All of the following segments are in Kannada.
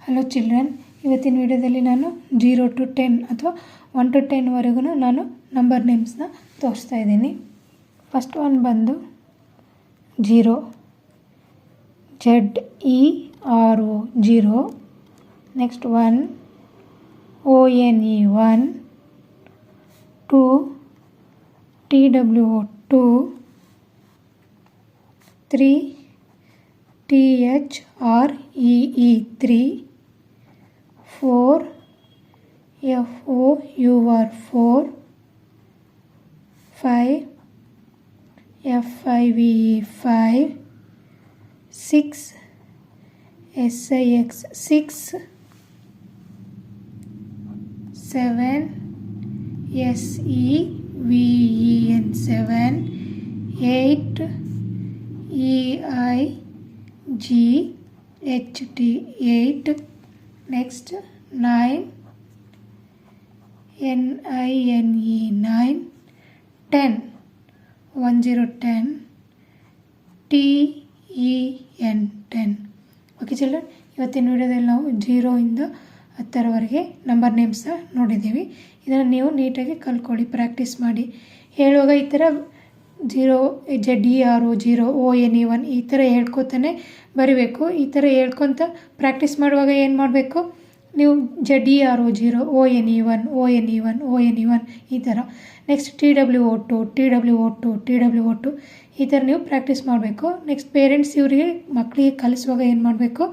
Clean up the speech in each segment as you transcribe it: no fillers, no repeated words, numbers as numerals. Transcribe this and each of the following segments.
ಹಲೋ ಚಿಲ್ಡ್ರನ್, ಇವತ್ತಿನ ವಿಡಿಯೋದಲ್ಲಿ ನಾನು 0 to 10 ಅಥವಾ 1 to 10ವರೆಗೂ ನಾನು ನಂಬರ್ ನೇಮ್ಸ್ನ ತೋರಿಸ್ತಾ ಇದ್ದೀನಿ. ಫಸ್ಟ್ ಒನ್ ಬಂದು 0, ZERO 0. Next 1, ONE 1, 2, TWO 2, 3, THREE 3, 4, FOUR 4, 5, FIVE 5, 6, SIX 6, 7, SEVEN 7, 8, EIGHT 8, next 9, NINE 9, 10, 10, TEN 10. Okay children, ಇವತ್ತಿನ ವಿಡಿಯೋದಲ್ಲಿ ನಾವು 0ಇಂದ 10ರವರೆಗೆ ನಂಬರ್ ನೇಮ್ಸ್ನ ನೋಡಿದ್ದೀವಿ. ಇದನ್ನು ನೀವು ನೀಟಾಗಿ ಕಲ್ತ್ಕೊಳ್ಳಿ, ಪ್ರಾಕ್ಟೀಸ್ ಮಾಡಿ. ಹೇಳುವಾಗ ಈ ಥರ 0, ZERO 0, ONE 1 ಈ ಥರ ಹೇಳ್ಕೊತಾನೆ ಬರೀಬೇಕು. ಈ ಥರ ಹೇಳ್ಕೊತ ಪ್ರಾಕ್ಟೀಸ್ ಮಾಡುವಾಗ ಏನು ಮಾಡಬೇಕು, ನೀವು ZERO 0, ONE 1, ONE 1, ONE 1 ಈ ಥರ. ನೆಕ್ಸ್ಟ್ TWO 2, TWO 2, TWO 2 ಈ ಥರ ನೀವು ಪ್ರಾಕ್ಟೀಸ್ ಮಾಡಬೇಕು. ನೆಕ್ಸ್ಟ್ ಪೇರೆಂಟ್ಸ್ ಇವರಿಗೆ ಮಕ್ಕಳಿಗೆ ಕಲಿಸುವಾಗ ಏನು ಮಾಡಬೇಕು,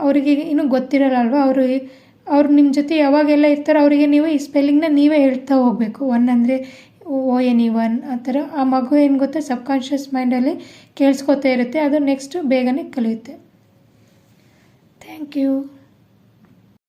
ಅವರಿಗೆ ಇನ್ನೂ ಗೊತ್ತಿರಲ್ಲ ಅಲ್ವಾ, ಅವ್ರು ನಿಮ್ಮ ಜೊತೆ ಯಾವಾಗೆಲ್ಲ ಇರ್ತಾರೋ ಅವರಿಗೆ ನೀವು ಈ ಸ್ಪೆಲ್ಲಿಂಗ್ನ ನೀವೇ ಹೇಳ್ತಾ ಹೋಗಬೇಕು. 1 ಅಂದರೆ ONE 1 ಆ ಥರ. ಆ ಮಗು ಏನು ಗೊತ್ತಾ, ಸಬ್ಕಾನ್ಷಿಯಸ್ ಮೈಂಡಲ್ಲಿ ಕೇಳಿಸ್ಕೊತಾ ಇರುತ್ತೆ, ಅದು ನೆಕ್ಸ್ಟ್ ಬೇಗನೆ ಕಲಿಯುತ್ತೆ. Thank you.